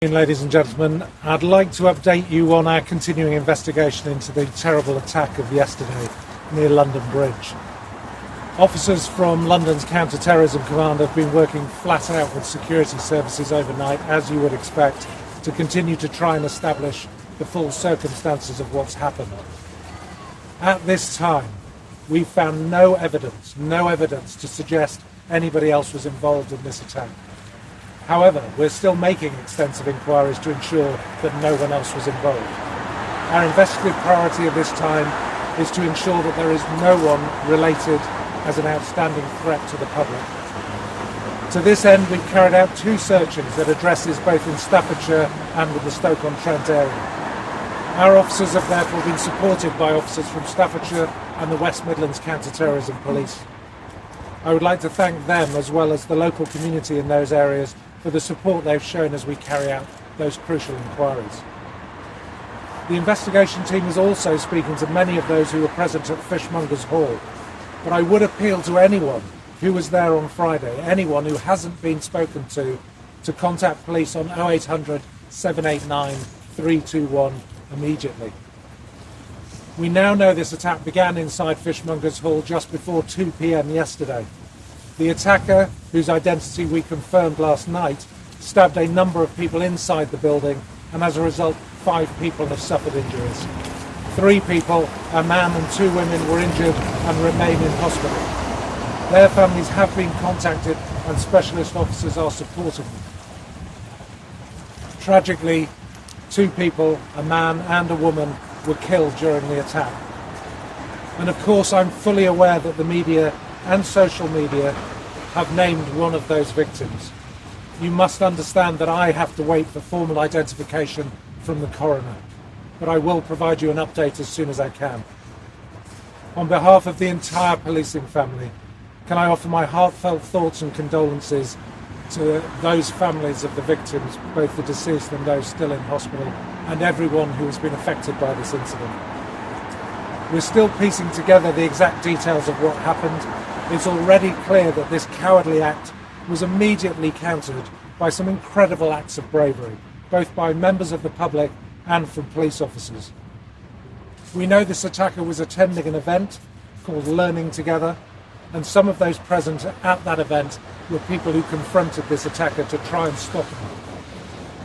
Ladies and gentlemen, I'd like to update you on our continuing investigation into the terrible attack of yesterday near London Bridge. Officers from London's Counter-Terrorism Command have been working flat out with security services overnight, as you would expect, to continue to try and establish the full circumstances of what's happened. At this time, we found no evidence to suggest anybody else was involved in this attack. However, we're still making extensive inquiries to ensure that no one else was involved. Our investigative priority at this time is to ensure that there is no one related as an outstanding threat to the public. To this end, we've carried out 2 searches at addresses both in Staffordshire and the Stoke-on-Trent area. Our officers have therefore been supported by officers from Staffordshire and the West Midlands Counter-Terrorism Police. I would like to thank them, as well as the local community in those areas, for the support they've shown as we carry out those crucial inquiries. The investigation team is also speaking to many of those who were present at Fishmongers Hall, but I would appeal to anyone who was there on Friday, anyone who hasn't been spoken to contact police on 0800 789 321 immediately. We now know this attack began inside Fishmongers Hall just before 2 p.m. yesterday. The attacker, whose identity we confirmed last night, stabbed a number of people inside the building, and as a result 5 people have suffered injuries. 3 people, a man and 2 women, were injured and remain in hospital. Their families have been contacted and specialist officers are supporting them. Tragically, 2 people, a man and a woman, were killed during the attack. And of course, I'm fully aware that the media and social media have named one of those victims. You must understand that I have to wait for formal identification from the coroner, but I will provide you an update as soon as I can. On behalf of the entire policing family, can I offer my heartfelt thoughts and condolences to those families of the victims, both the deceased and those still in hospital, and everyone who has been affected by this incident. We're still piecing together the exact details of what happened. It's already clear that this cowardly act was immediately countered by some incredible acts of bravery, both by members of the public and from police officers. We know this attacker was attending an event called Learning Together, and some of those present at that event were people who confronted this attacker to try and stop him.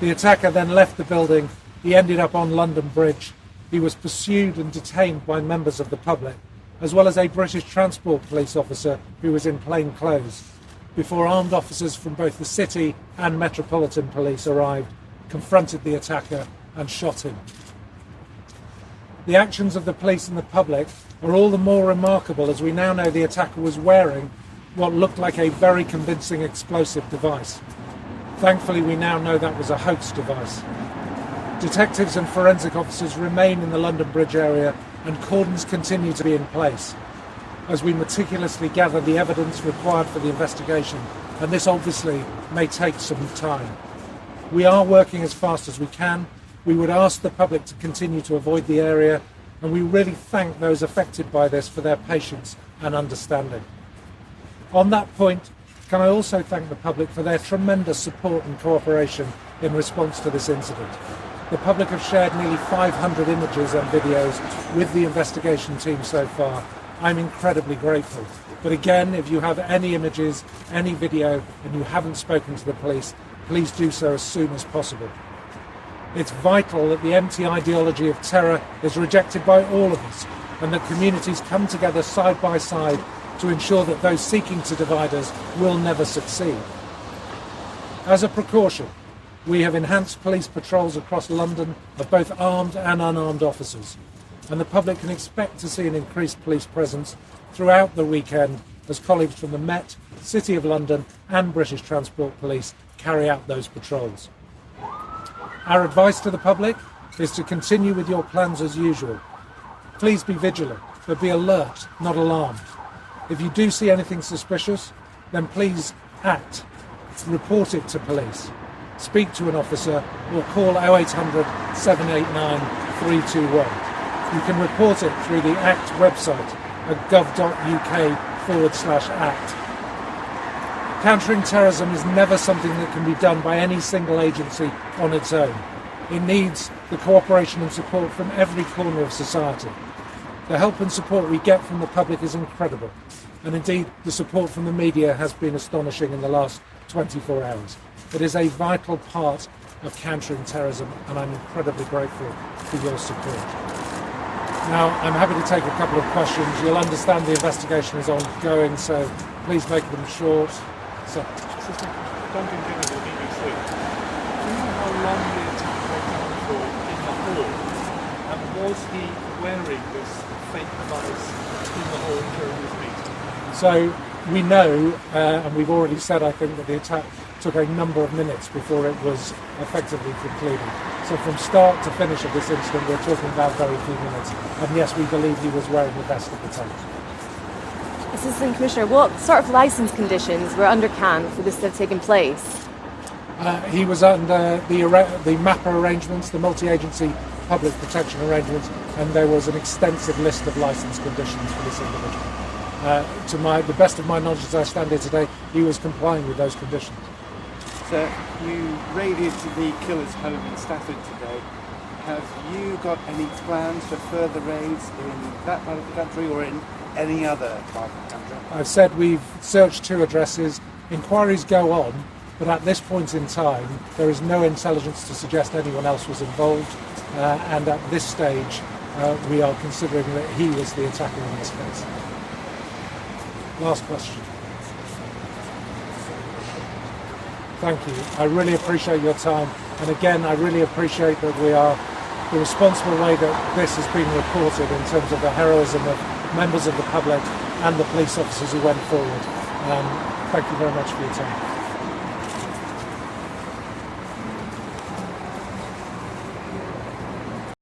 The attacker then left the building. He ended up on London Bridge. He was pursued and detained by members of the public, as well as a British Transport Police officer who was in plain clothes, before armed officers from both the City and Metropolitan Police arrived, confronted the attacker and shot him. The actions of the police and the public are all the more remarkable as we now know the attacker was wearing what looked like a very convincing explosive device. Thankfully, we now know that was a hoax device. Detectives and forensic officers remain in the London Bridge area, and cordons continue to be in place as we meticulously gather the evidence required for the investigation, and this obviously may take some time. We are working as fast as we can. We would ask the public to continue to avoid the area, and we really thank those affected by this for their patience and understanding. On that point, can I also thank the public for their tremendous support and cooperation in response to this incident. The public have shared nearly 500 images and videos with the investigation team so far. I'm incredibly grateful. But again, if you have any images, any video, and you haven't spoken to the police, please do so as soon as possible. It's vital that the empty ideology of terror is rejected by all of us, and that communities come together side by side to ensure that those seeking to divide us will never succeed. As a precaution, we have enhanced police patrols across London of both armed and unarmed officers, and the public can expect to see an increased police presence throughout the weekend as colleagues from the Met, City of London and British Transport Police carry out those patrols. Our advice to the public is to continue with your plans as usual. Please be vigilant, but be alert, not alarmed. If you do see anything suspicious, then please act. Report it to police. Speak to an officer or call 0800 789 321. You can report it through the ACT website at gov.uk/ACT. Countering terrorism is never something that can be done by any single agency on its own. It needs the cooperation and support from every corner of society. The help and support we get from the public is incredible, and indeed the support from the media has been astonishing in the last 24 hours. It is a vital part of countering terrorism, and I'm incredibly grateful for your support. Now, I'm happy to take a couple of questions. You'll understand the investigation is ongoing, so please make them short. So, Duncan Kennedy, BBC. Do you know how long the attack went on for in the hall? And was he wearing this fake device in the hall during his meeting? So we know, and we've already said, I think, that the attack took a number of minutes before it was effectively concluded. So from start to finish of this incident, we're talking about very few minutes. And yes, we believe he was wearing the vest at the time. Assistant Commissioner, what sort of licence conditions were under Cannes for this to have taken place? He was under the MAPA arrangements, the multi-agency public protection arrangements, and there was an extensive list of licence conditions for this individual. To the best of my knowledge as I stand here today, he was complying with those conditions. So you raided the killer's home in Stafford today. Have you got any plans for further raids in that part of the country or in any other part of the country? I've said we've searched 2 addresses. Inquiries go on, but at this point in time, there is no intelligence to suggest anyone else was involved. And at this stage, we are considering that he was the attacker in this case. Last question. Thank you. I really appreciate your time. And again, I really appreciate that we are the responsible way that this has been reported in terms of the heroism of members of the public and the police officers who went forward. Thank you very much for your time.